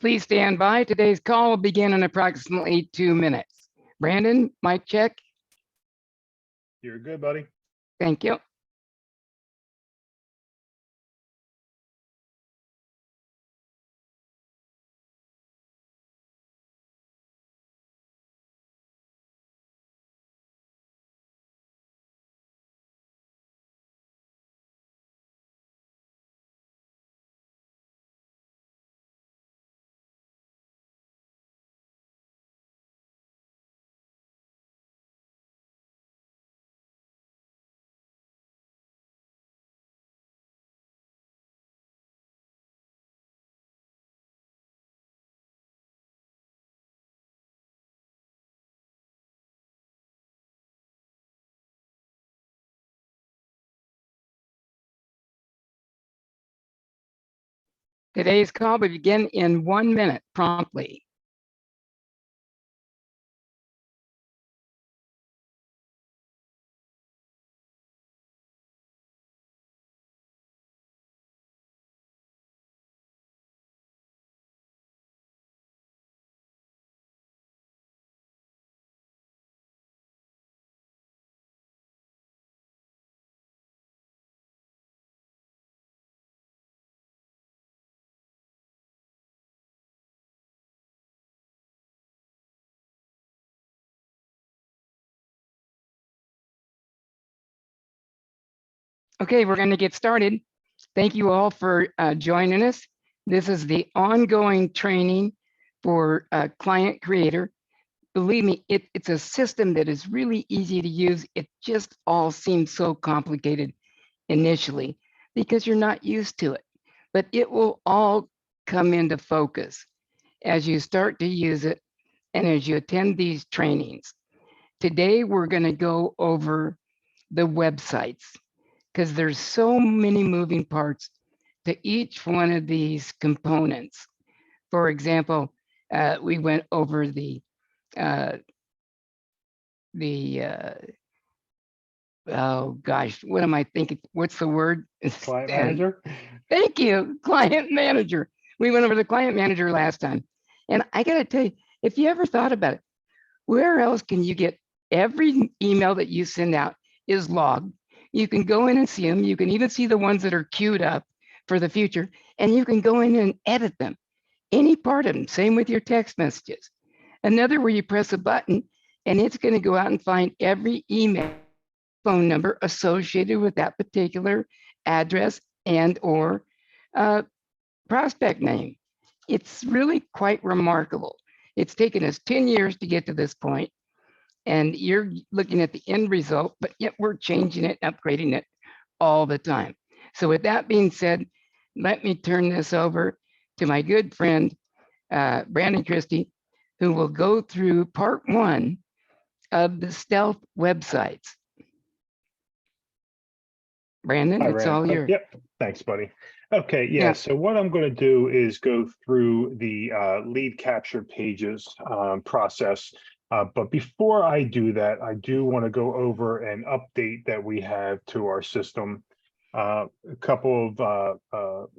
Please stand by. Today's call will begin in approximately 2 minutes. Brandon, mic check. You're good, buddy. Thank you. Today's call will begin in 1 minute promptly. Okay, we're going to get started. Thank you all for joining us. This is the ongoing training for Client Creator. Believe me, it's a system that is really easy to use. It just all seems so complicated initially because you're not used to it, but it will all come into focus as you start to use it and as you attend these trainings. Today, we're going to go over the websites because there's so many moving parts to each one of these components. For example, we went over the oh gosh, what am I thinking? What's the word? Client manager. Thank you, client manager. We went over the client manager last time. And I got to tell you, if you ever thought about it, where else can you get every email that you send out is logged? You can go in and see them. You can even see the ones that are queued up for the future, and you can go in and edit them, any part of them. Same with your text messages. Another where you press a button and it's going to go out and find every email, phone number associated with that particular address and or prospect name. It's really quite remarkable. It's taken us 10 years to get to this point, and you're looking at the end result, but yet we're changing it, upgrading it all the time. So with that being said, let me turn this over to my good friend, Brandon Christie, who will go through part 1 of the stealth websites. Brandon, Hi, it's Rand. all yours. Yep. Thanks, buddy. Okay. Yeah. So what I'm going to do is go through the lead capture pages process. But before I do that, I do want to go over an update that we have to our system. A couple of,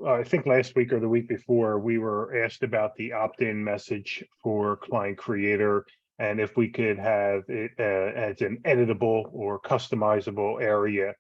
I think last week or the week before, we were asked about the opt-in message for Client Creator and if we could have it as an editable or customizable area.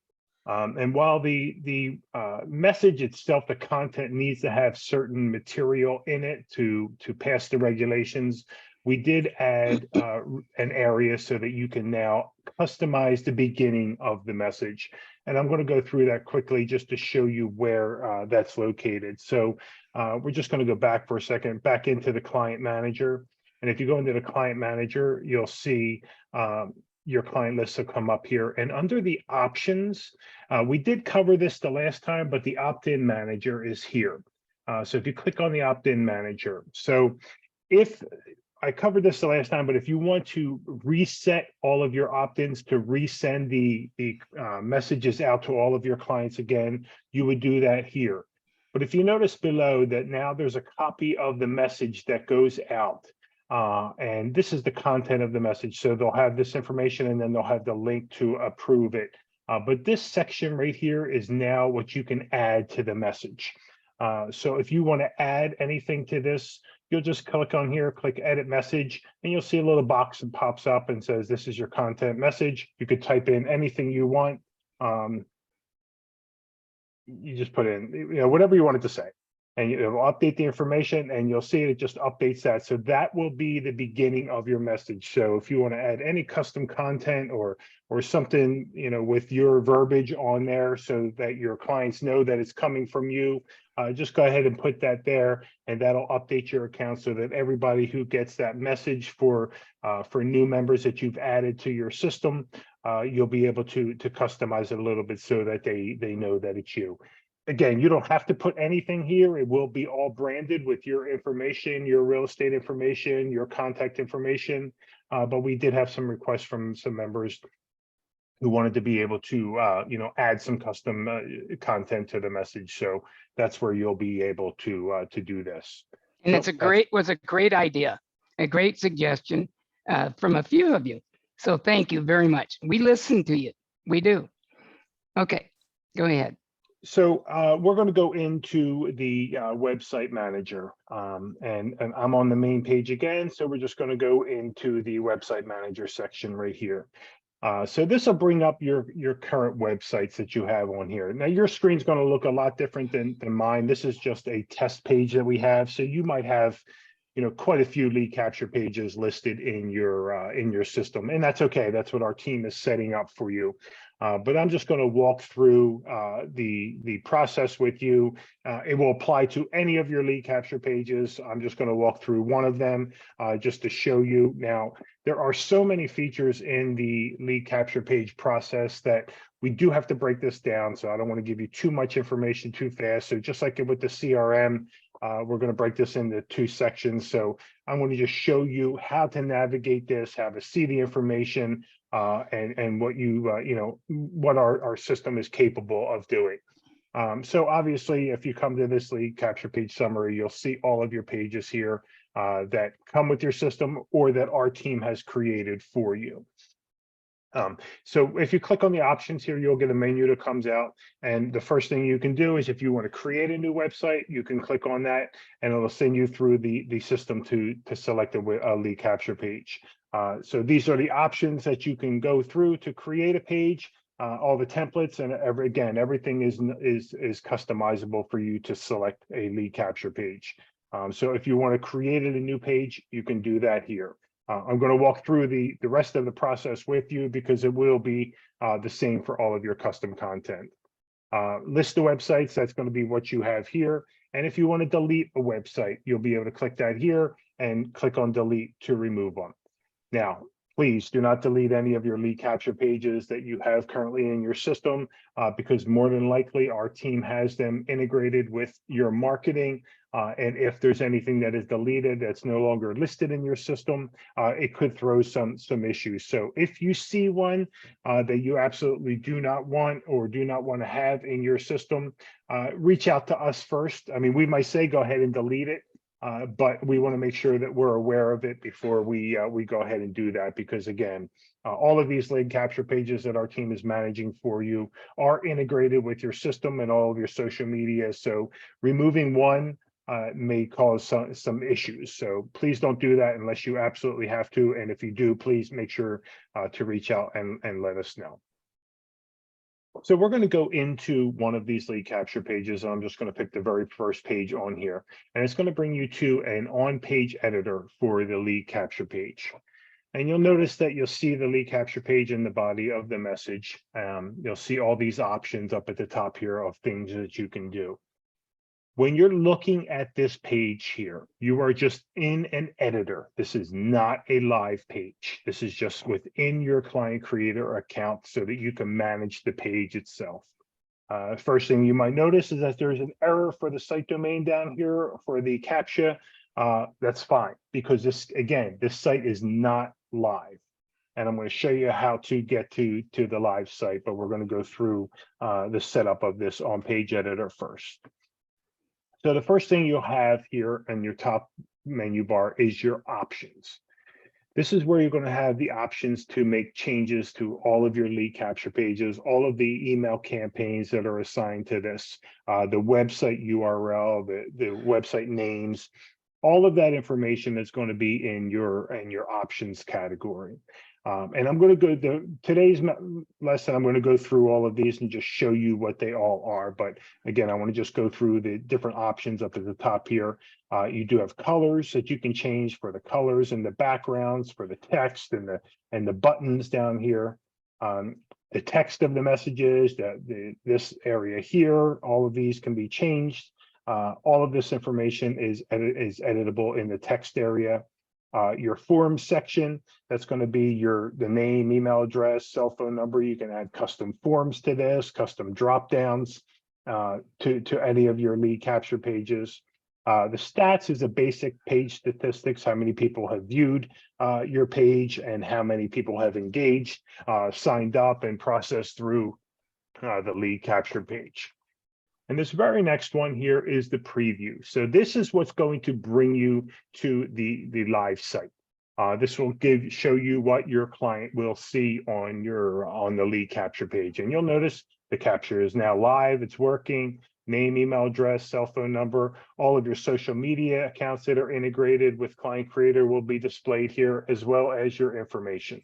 And while the message itself, the content needs to have certain material in it to pass the regulations, we did add an area so that you can now customize the beginning of the message. And I'm going to go through that quickly just to show you where that's located. So we're just going to go back for a second, back into the Client Manager. And if you go into the Client Manager, you'll see your client list will come up here. And under the options, we did cover this the last time, but the opt-in manager is here. So if you click on the opt-in manager, so if I covered this the last time, but if you want to reset all of your opt-ins to resend the messages out to all of your clients again, you would do that here. But if you notice below that now there's a copy of the message that goes out. And this is the content of the message. So they'll have this information and then they'll have the link to approve it. But this section right here is now what you can add to the message. So if you want to add anything to this, you'll just click on here, click edit message, and you'll see a little box that pops up and says, this is your content message. You could type in anything you want. You just put in, whatever you want it to say, and it will update the information, and you'll see it just updates that. So that will be the beginning of your message. So if you want to add any custom content or something, with your verbiage on there so that your clients know that it's coming from you, just go ahead and put that there, and that'll update your account so that everybody who gets that message for new members that you've added to your system, you'll be able to customize it a little bit so that they know that it's you. Again, you don't have to put anything here. It will be all branded with your information, your real estate information, your contact information. But we did have some requests from some members who wanted to be able to, add some custom content to the message. So that's where you'll be able to do this. And it's was a great idea, a great suggestion from a few of you. So thank you very much. We listen to you. We do. Okay, go ahead. So we're going to go into the website manager, and I'm on the main page again. So we're just going to go into the website manager section right here. So this will bring up your current websites that you have on here. Now your screen's going to look a lot different than mine. This is just a test page that we have. So you might have, quite a few lead capture pages listed in your system, and that's okay. That's what our team is setting up for you. But I'm just going to walk through the process with you. It will apply to any of your lead capture pages. I'm just going to walk through one of them just to show you. Now, there are so many features in the lead capture page process that we do have to break this down. So I don't want to give you too much information too fast. So just like with the CRM, we're going to break this into two sections. So I'm going to just show you how to navigate this, how to see the information, and what what our system is capable of doing. So obviously, if you come to this lead capture page summary, you'll see all of your pages here that come with your system or that our team has created for you. So if you click on the options here, you'll get a menu that comes out. And the first thing you can do is if you want to create a new website, you can click on that and it'll send you through the system to select a lead capture page. So these are the options that you can go through to create a page, all the templates, and everything is customizable for you to select a lead capture page. So if you want to create a new page, you can do that here. I'm going to walk through the rest of the process with you because it will be the same for all of your custom content. List the websites, that's going to be what you have here. And if you want to delete a website, you'll be able to click that here and click on delete to remove them. Now, please do not delete any of your lead capture pages that you have currently in your system because more than likely our team has them integrated with your marketing. And if there's anything that is deleted that's no longer listed in your system, it could throw some issues. So if you see one that you absolutely do not want or do not want to have in your system, reach out to us first. I mean, we might say go ahead and delete it. But we want to make sure that we're aware of it before we go ahead and do that, because again, all of these lead capture pages that our team is managing for you are integrated with your system and all of your social media. So removing one may cause some issues. So please don't do that unless you absolutely have to. And if you do, please make sure to reach out and let us know. So we're going to go into one of these lead capture pages. I'm just going to pick the very first page on here, and it's going to bring you to an on-page editor for the lead capture page. And you'll notice that you'll see the lead capture page in the body of the message. You'll see all these options up at the top here of things that you can do. When you're looking at this page here, you are just in an editor. This is not a live page. This is just within your client creator account so that you can manage the page itself. First thing you might notice is that there's an error for the site domain down here for the CAPTCHA. That's fine, because this site is not live. And I'm going to show you how to get to the live site, but we're going to go through the setup of this on-page editor first. So the first thing you'll have here in your top menu bar is your options. This is where you're going to have the options to make changes to all of your lead capture pages, all of the email campaigns that are assigned to this, the website URL, the website names, all of that information is going to be in your options category. And I'm going to go today's lesson. I'm going to go through all of these and just show you what they all are. But again, I want to just go through the different options up at the top here. You do have colors that you can change for the colors and the backgrounds, for the text and the buttons down here. The text of the messages, this area here, all of these can be changed. All of this information is editable in the text area. Your forms section, that's going to be the name, email address, cell phone number. You can add custom forms to this, custom drop downs to any of your lead capture pages. The stats is a basic page statistics, how many people have viewed your page and how many people have engaged, signed up and processed through the lead capture page. And this very next one here is the preview. So this is what's going to bring you to the live site. This will show you what your client will see on the lead capture page. And you'll notice the capture is now live, it's working, name, email address, cell phone number, all of your social media accounts that are integrated with Client Creator will be displayed here, as well as your information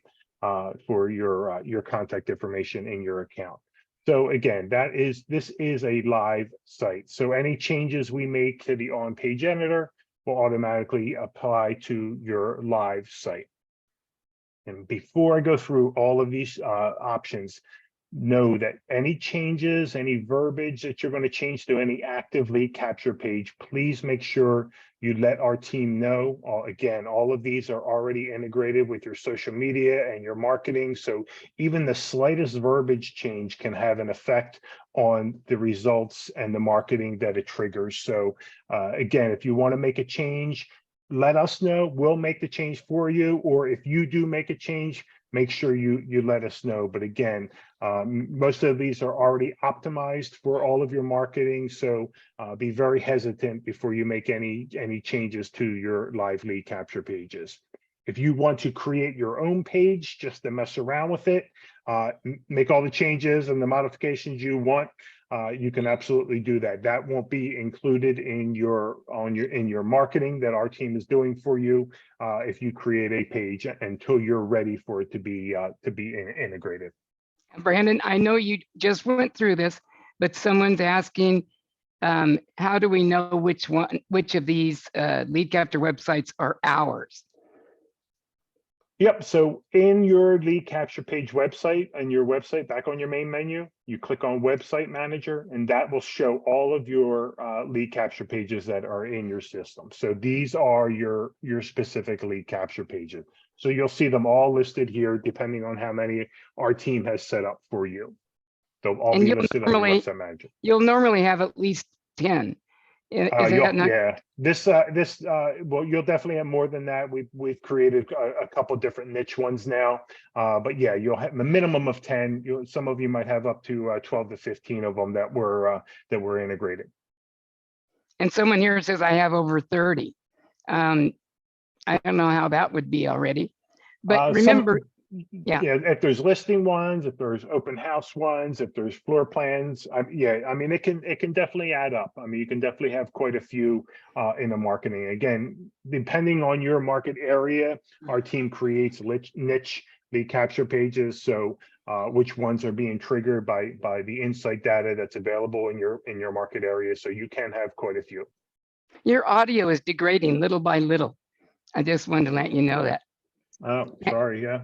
for your contact information in your account. So again, this is a live site. So any changes we make to the on-page editor will automatically apply to your live site. And before I go through all of these options, know that any changes, any verbiage that you're going to change to any active lead capture page, please make sure you let our team know. Again, all of these are already integrated with your social media and your marketing. So even the slightest verbiage change can have an effect on the results and the marketing that it triggers. So again, if you want to make a change, let us know. We'll make the change for you. Or if you do make a change, make sure you let us know. But again, most of these are already optimized for all of your marketing. So be very hesitant before you make any changes to your live lead capture pages. If you want to create your own page just to mess around with it, make all the changes and the modifications you want, you can absolutely do that. That won't be included in your marketing that our team is doing for you if you create a page until you're ready for it to be integrated. Brandon, I know you just went through this, but someone's asking, how do we know which of these lead capture websites are ours? Yep. So in your lead capture page website and your website, back on your main menu, you click on Website Manager, and that will show all of your lead capture pages that are in your system. So these are your specific lead capture pages. So you'll see them all listed here, depending on how many our team has set up for you. They'll all be listed on your Website Manager. You'll normally have at least 10. Yeah, well, you'll definitely have more than that. We've created a couple different niche ones now, but yeah, you'll have a minimum of 10. Some of you might have up to 12 to 15 of them that were integrated. And someone here says I have over 30. I don't know how that would be already, but remember. Yeah, if there's listing ones, if there's open house ones, if there's floor plans, I mean, it can definitely add up. I mean, you can definitely have quite a few in the marketing. Again, depending on your market area, our team creates niche lead capture pages. So which ones are being triggered by the insight data that's available in your market area. So you can have quite a few. Your audio is degrading little by little. I just wanted to let you know that. Oh, sorry. Yeah.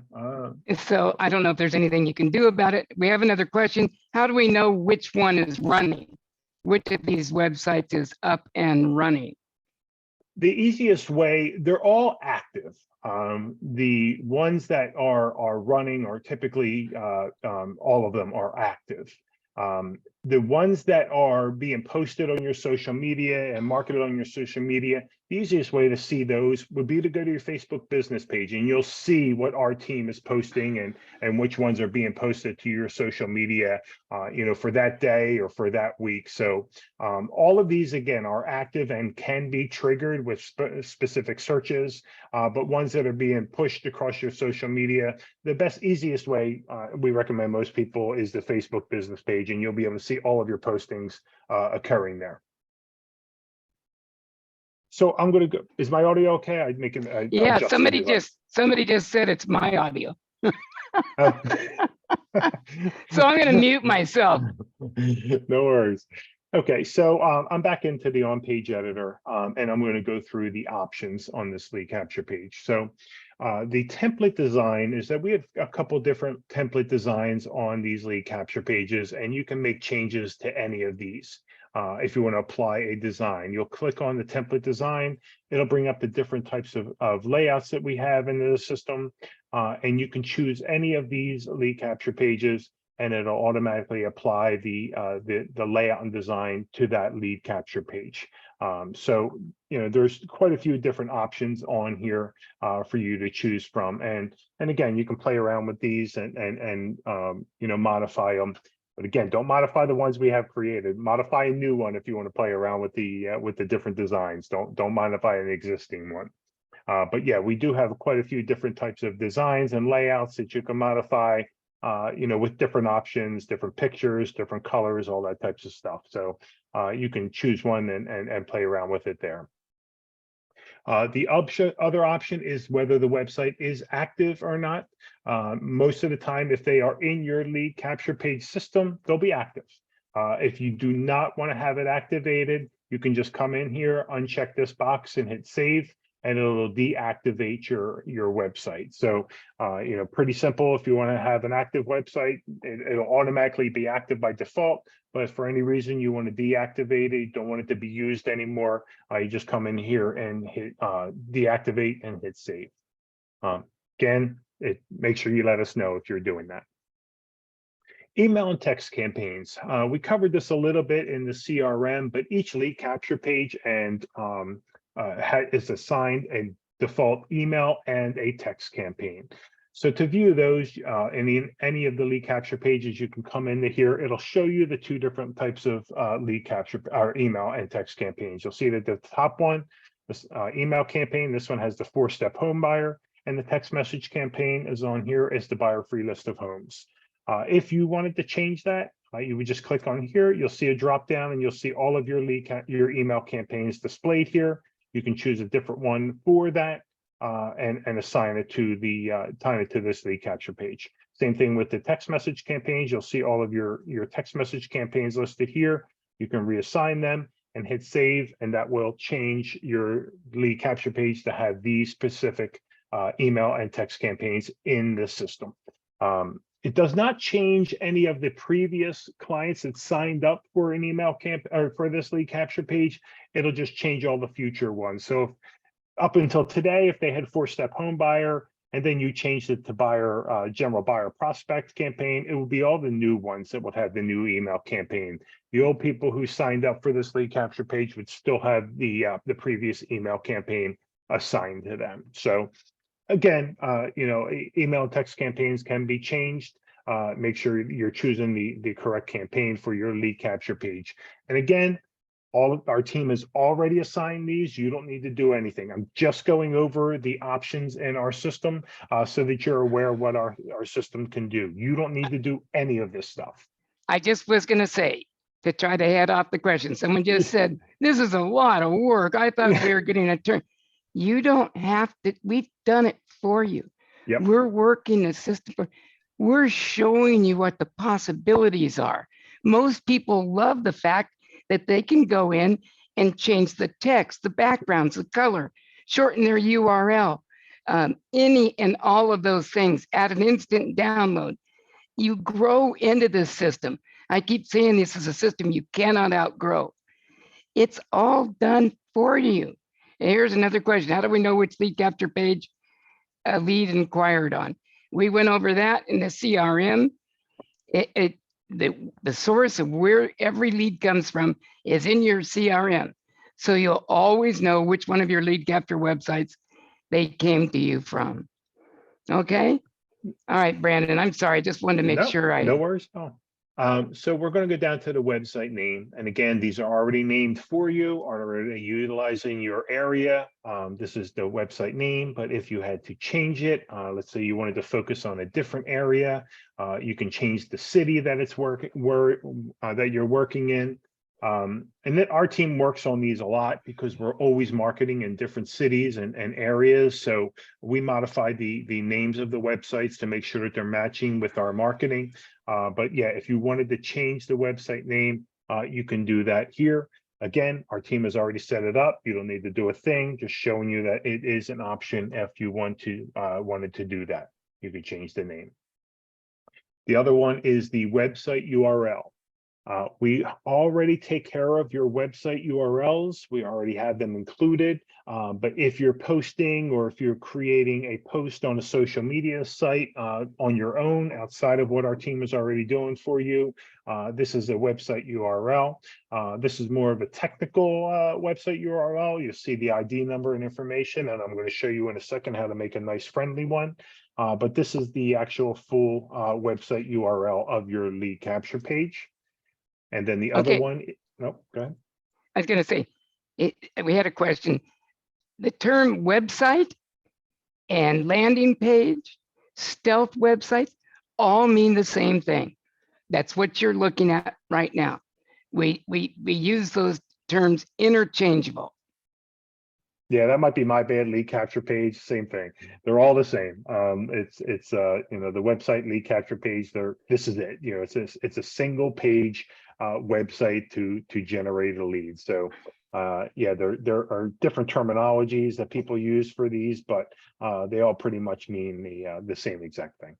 So I don't know if there's anything you can do about it. We have another question. How do we know which one is running? Which of these websites is up and running? The easiest way, they're all active. The ones that are running are typically all of them are active. The ones that are being posted on your social media and marketed on your social media, the easiest way to see those would be to go to your Facebook business page, and you'll see what our team is posting and which ones are being posted to your social media, for that day or for that week. So all of these, again, are active and can be triggered with specific searches, but ones that are being pushed across your social media, the easiest way we recommend most people is the Facebook business page, and you'll be able to see all of your postings occurring there. So I'm going to go. Is my audio okay? I'd make it. Yeah, Adjust the device. somebody just said it's my audio. Oh. So I'm going to mute myself. No worries. Okay, so I'm back into the on-page editor, and I'm going to go through the options on this lead capture page. So the template design is that we have a couple different template designs on these lead capture pages, and you can make changes to any of these. If you want to apply a design, you'll click on the template design. It'll bring up the different types of layouts that we have in the system, and you can choose any of these lead capture pages, and it'll automatically apply the layout and design to that lead capture page. So, there's quite a few different options on here for you to choose from. And again, you can play around with these and modify them. But again, don't modify the ones we have created. Modify a new one if you want to play around with the different designs. Don't modify an existing one. But yeah, we do have quite a few different types of designs and layouts that you can modify, with different options, different pictures, different colors, all that types of stuff. So you can choose one and play around with it there. The other option is whether the website is active or not. Most of the time, if they are in your lead capture page system, they'll be active. If you do not want to have it activated, you can just come in here, uncheck this box and hit save, and it'll deactivate your website. So, pretty simple. If you want to have an active website, it'll automatically be active by default. But if for any reason you want to deactivate it, don't want it to be used anymore, you just come in here and hit deactivate and hit save. Again, make sure you let us know if you're doing that. Email and text campaigns. We covered this a little bit in the CRM, but each lead capture page and is assigned a default email and a text campaign. So to view those in any of the lead capture pages, you can come into here. It'll show you the two different types of lead capture or email and text campaigns. You'll see that the top one, this email campaign, this one has the 4-step home buyer, and the text message campaign is on here as the buyer free list of homes. If you wanted to change that, you would just click on here. You'll see a drop down, and you'll see all of your your email campaigns displayed here. You can choose a different one for that and assign it to this lead capture page. Same thing with the text message campaigns. You'll see all of your text message campaigns listed here. You can reassign them and hit save, and that will change your lead capture page to have these specific email and text campaigns in the system. It does not change any of the previous clients that signed up for an email or for this lead capture page. It'll just change all the future ones. So up until today, if they had 4-step home buyer and then you changed it to general buyer prospect campaign, it will be all the new ones that would have the new email campaign. The old people who signed up for this lead capture page would still have the previous email campaign assigned to them. So again, email and text campaigns can be changed. Make sure you're choosing the correct campaign for your lead capture page. And again, all of our team has already assigned these. You don't need to do anything. I'm just going over the options in our system so that you're aware of what our system can do. You don't need to do any of this stuff. I just was going to say, to try to head off the question, someone just said, this is a lot of work. I thought we were getting a turn. You don't have to. We've done it for you. Yep. We're working the system. We're showing you what the possibilities are. Most people love the fact that they can go in and change the text, the backgrounds, the color, shorten their URL, any and all of those things, add an instant download. You grow into this system. I keep saying this is a system you cannot outgrow. It's all done for you. And here's another question. How do we know which lead capture page a lead inquired on? We went over that in the CRM. The source of where every lead comes from is in your CRM. So you'll always know which one of your lead capture websites they came to you from. Okay? All right, Brandon, I'm sorry. I just wanted to make sure No worries at all. So we're going to go down to the website name. And again, these are already named for you, already utilizing your area. This is the website name, but if you had to change it, let's say you wanted to focus on a different area, you can change the city that it's that you're working in. And then our team works on these a lot because we're always marketing in different cities and areas. So we modify the names of the websites to make sure that they're matching with our marketing. But yeah, if you wanted to change the website name, you can do that here. Again, our team has already set it up. You don't need to do a thing, just showing you that it is an option if you wanted to do that. You could change the name. The other one is the website URL. We already take care of your website URLs. We already have them included. But if you're posting or if you're creating a post on a social media site on your own, outside of what our team is already doing for you, this is a website URL. This is more of a technical website URL. You'll see the ID number and information, and I'm going to show you in a second how to make a nice friendly one. But this is the actual full website URL of your lead capture page. And then the other Okay. one, no, go ahead. I was going to say, we had a question. The term website and landing page, stealth websites, all mean the same thing. That's what you're looking at right now. We use those terms interchangeable. Yeah, that might be my bad. Lead capture page, same thing. They're all the same. It's you know, the website lead capture page. This is it. You know, it's a single page website to generate a lead. So yeah, there are different terminologies that people use for these, but they all pretty much mean the same exact thing.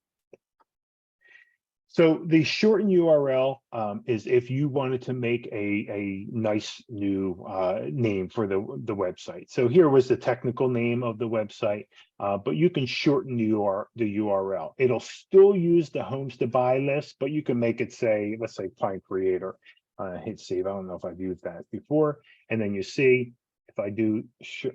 So the shortened URL is if you wanted to make a nice new name for the website. So here was the technical name of the website, but you can shorten the URL. It'll still use the homes to buy list, but you can make it say, let's say client creator. Hit save. I don't know if I've used that before. And then you see, if I do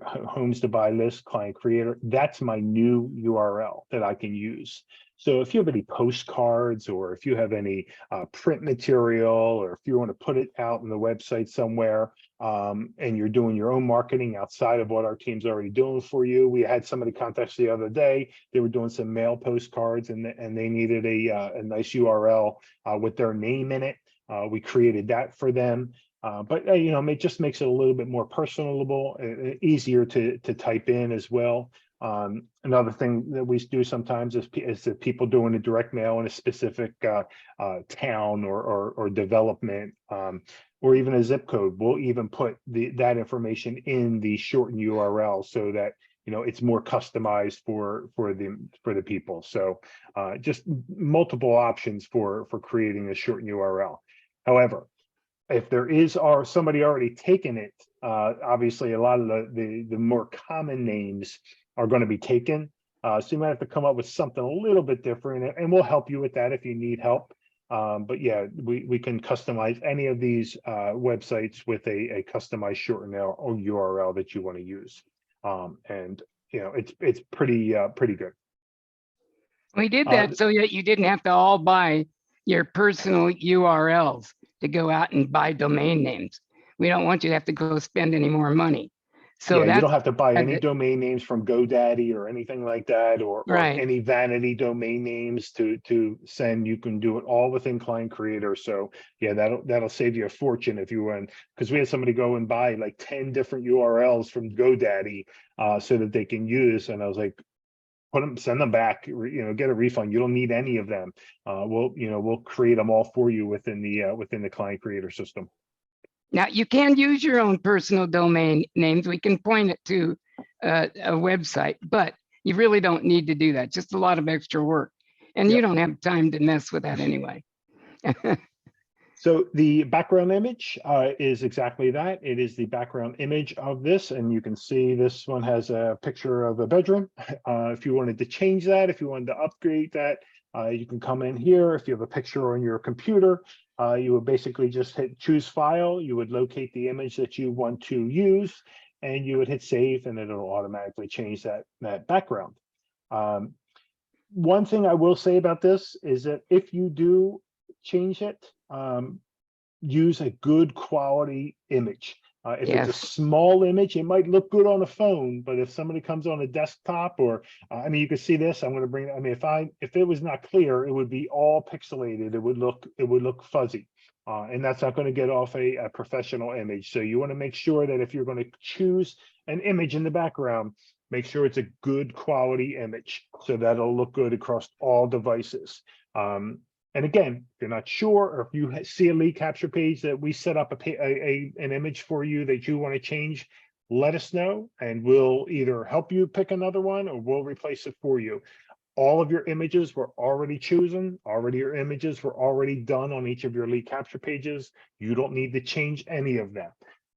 homes to buy list client creator, that's my new URL that I can use. So if you have any postcards, or if you have any print material, or if you want to put it out on the website somewhere, and you're doing your own marketing outside of what our team's already doing for you. We had somebody contact us the other day. They were doing some mail postcards, and they needed a nice URL with their name in it. We created that for them. But you know, it just makes it a little bit more personable, easier to type in as well. Another thing that we do sometimes is that people doing a direct mail in a specific town or development, or even a zip code. We'll even put that information in the shortened URL so that, you know, it's more customized for the people. So just multiple options for creating a shortened URL. However, if there is somebody already taken it, obviously a lot of the more common names are going to be taken. So you might have to come up with something a little bit different, and we'll help you with that if you need help. But yeah, we can customize any of these websites with a customized shortened URL that you want to use. And you know, it's pretty good. We did that so that you didn't have to all buy your personal URLs to go out and buy domain names. We don't want you to have to go spend any more money. So yeah, you don't have to buy any domain names from GoDaddy or anything like that, or any vanity domain names to send. You can do it all within Client Creator. So yeah, that'll save you a fortune if you want, because we had somebody go and buy like 10 different URLs from GoDaddy so that they can use. And I was like, send them back, you know, get a refund. You don't need any of them. We'll create them all for you within the Client Creator system. Now you can use your own personal domain names. We can point it to a website, but you really don't need to do that. Just a lot of extra work, and you don't have time to mess with that anyway. So the background image is exactly that. It is the background image of this, and you can see this one has a picture of a bedroom. If you wanted to change that, if you wanted to upgrade that, you can come in here. If you have a picture on your computer, you would basically just hit choose file. You would locate the image that you want to use, and you would hit save, and it'll automatically change that background. One thing I will say about this is that if you do change it, use a good quality image. If it's a small image, it might look good on a phone, but if somebody comes on a desktop, or I mean, you can see this. I'm going to bring. I mean, if it was not clear, it would be all pixelated. It would look fuzzy. And that's not going to get off a professional image. So you want to make sure that if you're going to choose an image in the background, make sure it's a good quality image so that'll look good across all devices. And again, if you're not sure, or if you see a lead capture page that we set up an image for you that you want to change, let us know and we'll either help you pick another one or we'll replace it for you. All of your images were already chosen. Your images were already done on each of your lead capture pages. You don't need to change any of them.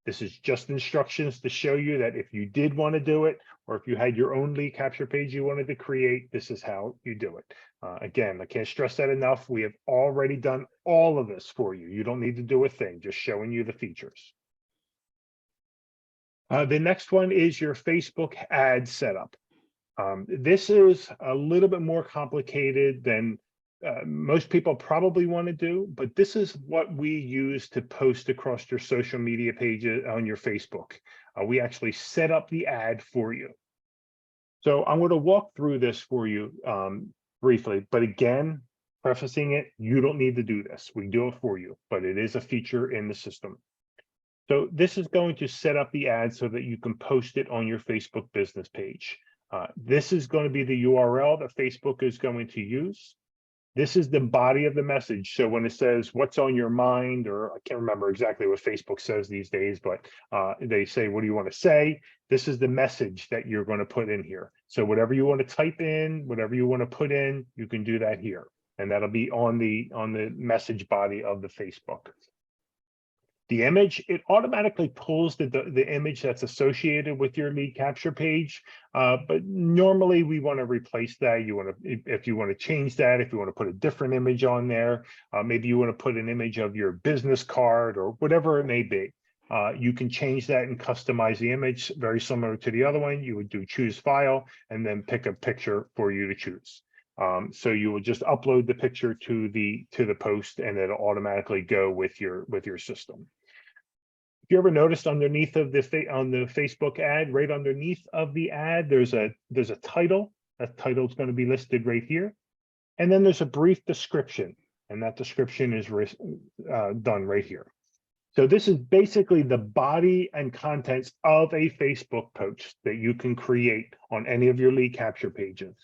This is just instructions to show you that if you did want to do it, or if you had your own lead capture page you wanted to create, this is how you do it. Again, I can't stress that enough. We have already done all of this for you. You don't need to do a thing, just showing you the features. The next one is your Facebook ad setup. This is a little bit more complicated than most people probably want to do, but this is what we use to post across your social media pages on your Facebook. We actually set up the ad for you. So I'm going to walk through this for you briefly, but again, prefacing it, you don't need to do this. We do it for you, but it is a feature in the system. So this is going to set up the ad so that you can post it on your Facebook business page. This is going to be the URL that Facebook is going to use. This is the body of the message. So when it says what's on your mind, or I can't remember exactly what Facebook says these days, but they say, what do you want to say? This is the message that you're going to put in here. So whatever you want to type in, whatever you want to put in, you can do that here. And that'll be on the message body of the Facebook. The image, it automatically pulls the image that's associated with your lead capture page. But normally we want to replace that. If you want to change that, if you want to put a different image on there, maybe you want to put an image of your business card or whatever it may be. You can change that and customize the image very similar to the other one. You would do choose file and then pick a picture for you to choose. So you will just upload the picture to the post and it'll automatically go with your system. If you ever noticed underneath of on the Facebook ad, right underneath of the ad, there's a title. That title is going to be listed right here. And then there's a brief description, and that description is done right here. So this is basically the body and contents of a Facebook post that you can create on any of your lead capture pages.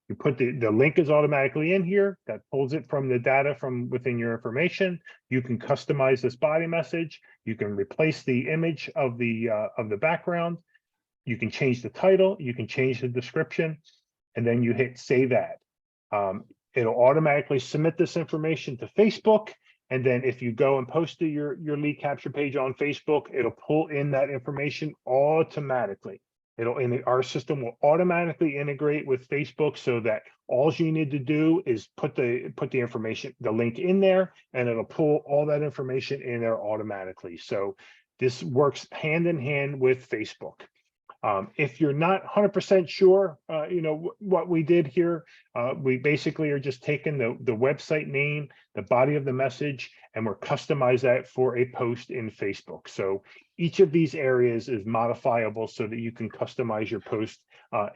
You put the link is automatically in here. That pulls it from the data from within your information. You can customize this body message. You can replace the image of the background. You can change the title. You can change the description, and then you hit save ad. It'll automatically submit this information to Facebook. And then if you go and post to your lead capture page on Facebook, it'll pull in that information automatically. Our system will automatically integrate with Facebook so that all you need to do is put the information, the link in there, and it'll pull all that information in there automatically. So this works hand in hand with Facebook. If you're not 100% sure, what we did here, we basically are just taking the website name, the body of the message, and we're customize that for a post in Facebook. So each of these areas is modifiable so that you can customize your post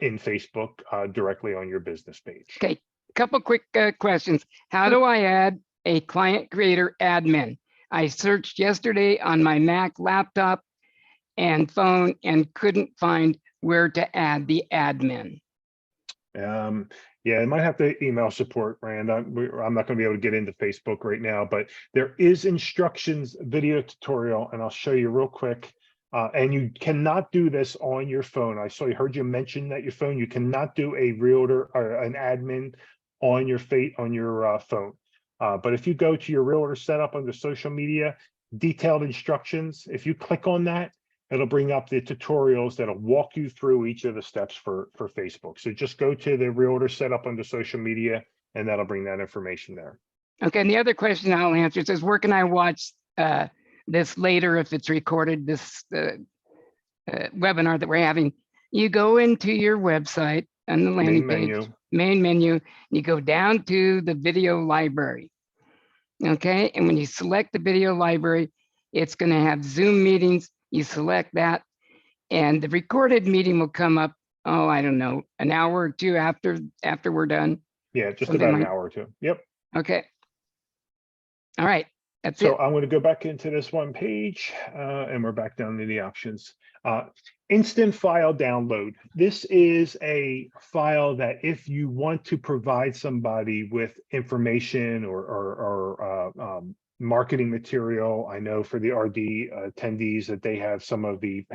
in Facebook directly on your business page. Okay, couple quick questions. How do I add a client creator admin? I searched yesterday on my Mac laptop and phone and couldn't find where to add the admin. Yeah, I might have to email support, Rand. I'm not going to be able to get into Facebook right now, but there is instructions video tutorial, and I'll show you real quick. And you cannot do this on your phone. I heard you mention that your phone. You cannot do a realtor or an admin on your phone. But if you go to your realtor setup under social media, detailed instructions, if you click on that, it'll bring up the tutorials that'll walk you through each of the steps for Facebook. So just go to the realtor setup under social media, and that'll bring that information there. Okay, and the other question I'll answer says, where can I watch this later if it's recorded, this webinar that we're having? You go into your website on the landing page, main menu, you go down to the video library. Okay, and when you select the video library, it's going to have Zoom meetings. You select that, and the recorded meeting will come up, oh, I don't know, an hour or two after we're done. Yeah, just about an hour or two. Yep. Okay. All right. That's So it. I'm going to go back into this one page and we're back down to the options. Instant file download. This is a file that if you want to provide somebody with information or marketing material, I know for the RD attendees that they have some of the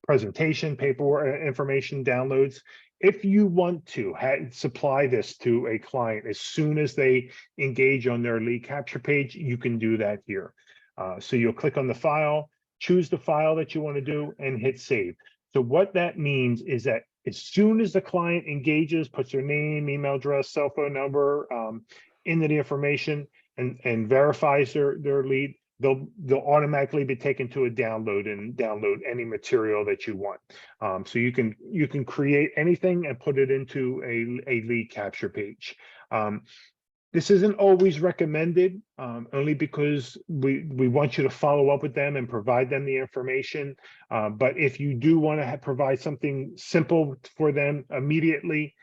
presentation paperwork information downloads. If you want to supply this to a client as soon as they engage on their lead capture page, you can do that here. So you'll click on the file, choose the file that you want to do, and hit save. So what that means is that as soon as the client engages, puts their name, email address, cell phone number into the information and verifies their lead, they'll automatically be taken to a download and download any material that you want. So you can create anything and put it into a lead capture page. This isn't always recommended, only because we want you to follow up with them and provide them the information. But if you do want to provide something simple for them immediately,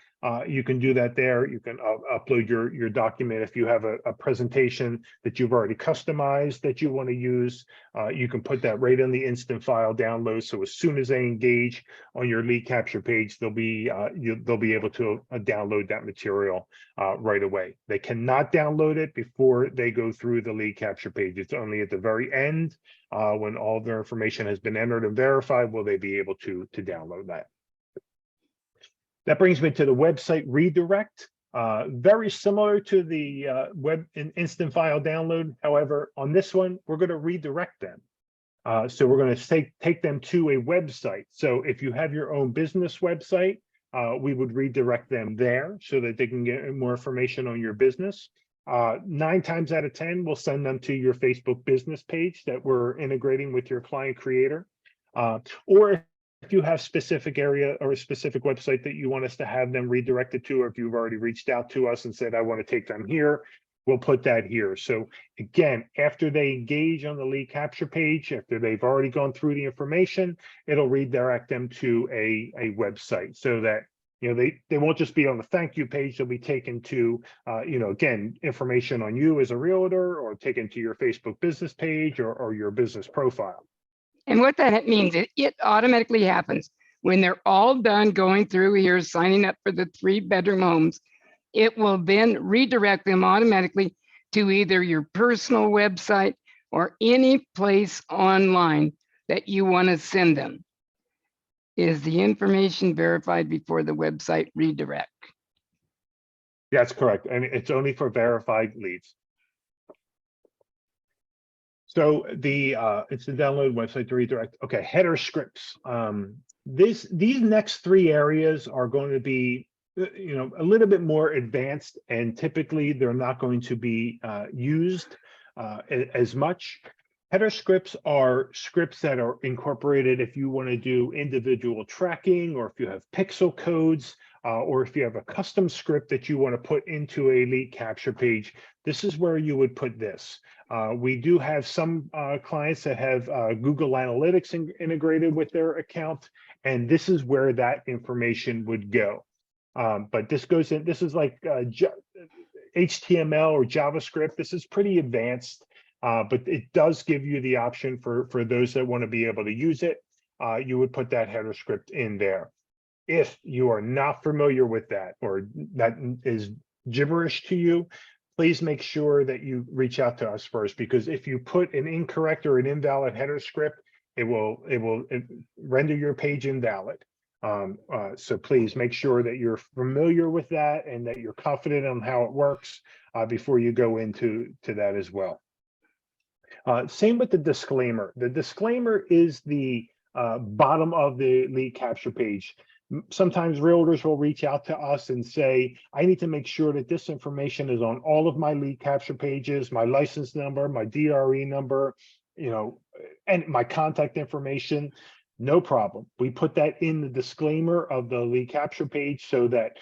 you can do that there. You can upload your document. If you have a presentation that you've already customized that you want to use, you can put that right in the instant file download. So as soon as they engage on your lead capture page, they'll be able to download that material right away. They cannot download it before they go through the lead capture page. It's only at the very end, when all their information has been entered and verified, will they be able to download that. That brings me to the website redirect. Very similar to the web and instant file download. However, on this one, we're going to redirect them. So we're going to take them to a website. So if you have your own business website, we would redirect them there so that they can get more information on your business. 9 times out of 10, we'll send them to your Facebook business page that we're integrating with your client creator. Or if you have specific area or a specific website that you want us to have them redirected to, or if you've already reached out to us and said, I want to take them here, we'll put that here. So again, after they engage on the lead capture page, after they've already gone through the information, it'll redirect them to a website so that, you know, they won't just be on the thank you page. They'll be taken to, you know, again, information on you as a realtor, or taken to your Facebook business page or your business profile. And what that means, it automatically happens when they're all done going through here, signing up for the 3-bedroom homes. It will then redirect them automatically to either your personal website or any place online that you want to send them. Is the information verified before the website redirect? That's correct. And it's only for verified leads. So it's the download website to redirect. Okay, header scripts. These next 3 areas are going to be, you know, a little bit more advanced, and typically they're not going to be used as much. Header scripts are scripts that are incorporated if you want to do individual tracking, or if you have pixel codes, or if you have a custom script that you want to put into a lead capture page. This is where you would put this. We do have some clients that have Google Analytics integrated with their account, and this is where that information would go. But this goes in, this is like HTML or JavaScript. This is pretty advanced, but it does give you the option for those that want to be able to use it. You would put that header script in there. If you are not familiar with that, or that is gibberish to you, please make sure that you reach out to us first, because if you put an incorrect or an invalid header script, it will render your page invalid. So please make sure that you're familiar with that and that you're confident on how it works before you go into that as well. Same with the disclaimer. The disclaimer is the bottom of the lead capture page. Sometimes realtors will reach out to us and say, I need to make sure that this information is on all of my lead capture pages, my license number, my DRE number, you know, and my contact information. No problem. We put that in the disclaimer of the lead capture page so that,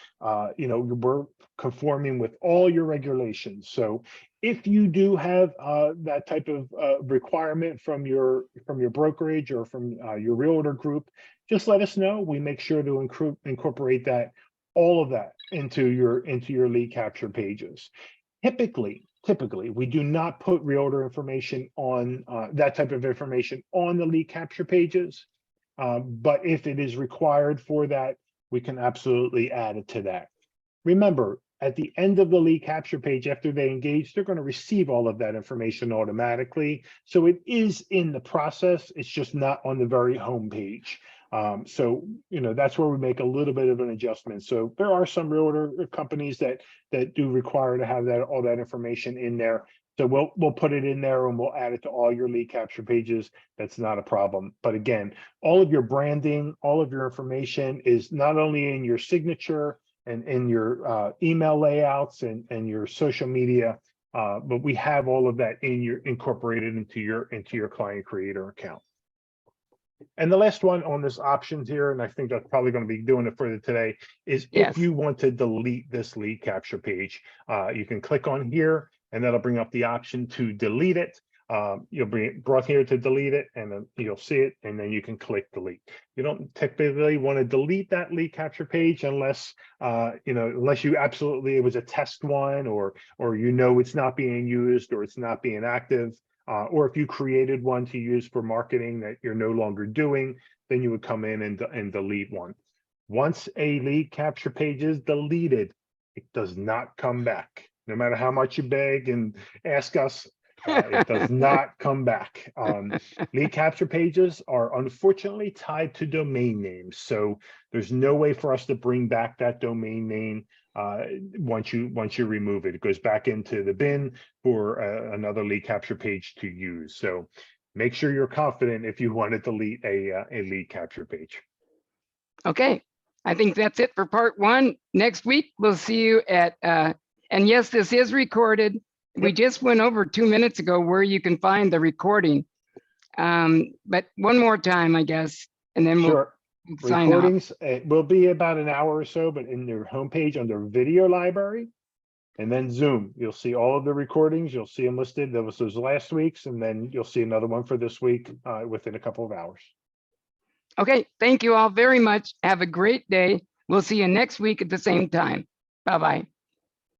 you know, we're conforming with all your regulations. So if you do have that type of requirement from your brokerage or from your realtor group, just let us know. We make sure to incorporate that, all of that into your lead capture pages. Typically, typically, we do not put realtor information on that type of information on the lead capture pages. But if it is required for that, we can absolutely add it to that. Remember, at the end of the lead capture page, after they engage, they're going to receive all of that information automatically. So it is in the process. It's just not on the very home page. So, that's where we make a little bit of an adjustment. So there are some realtor companies that do require to have all that information in there. So we'll put it in there and we'll add it to all your lead capture pages. That's not a problem. But again, all of your branding, all of your information is not only in your signature and in your email layouts and your social media, but we have all of that incorporated into your client creator account. And the last one on this options here, and I think that's probably going to be doing it for today, is if you want to delete this lead capture page, you can click on here and that'll bring up the option to delete it. You'll be brought here to delete it, and then you'll see it, and then you can click delete. You don't typically want to delete that lead capture page unless unless you absolutely, it was a test one, or it's not being used or it's not being active. Or if you created one to use for marketing that you're no longer doing, then you would come in and delete one. Once a lead capture page is deleted, it does not come back. No matter how much you beg and ask us, it does not come back. Lead capture pages are unfortunately tied to domain names. So there's no way for us to bring back that domain name once you remove it. It goes back into the bin for another lead capture page to use. So make sure you're confident if you want to delete a lead capture page. Okay, I think that's it for part one. Next week, we'll see you at, and yes, this is recorded. We just went over 2 minutes ago where you can find the recording. But one more time, I guess, and then we'll sign off. Recordings, it will be about an hour or so, but in your homepage under video library, and then Zoom, you'll see all of the recordings. You'll see them listed. There was those last week's, and then you'll see another one for this week within a couple of hours. Okay, thank you all very much. Have a great day. We'll see you next week at the same time. Bye-bye.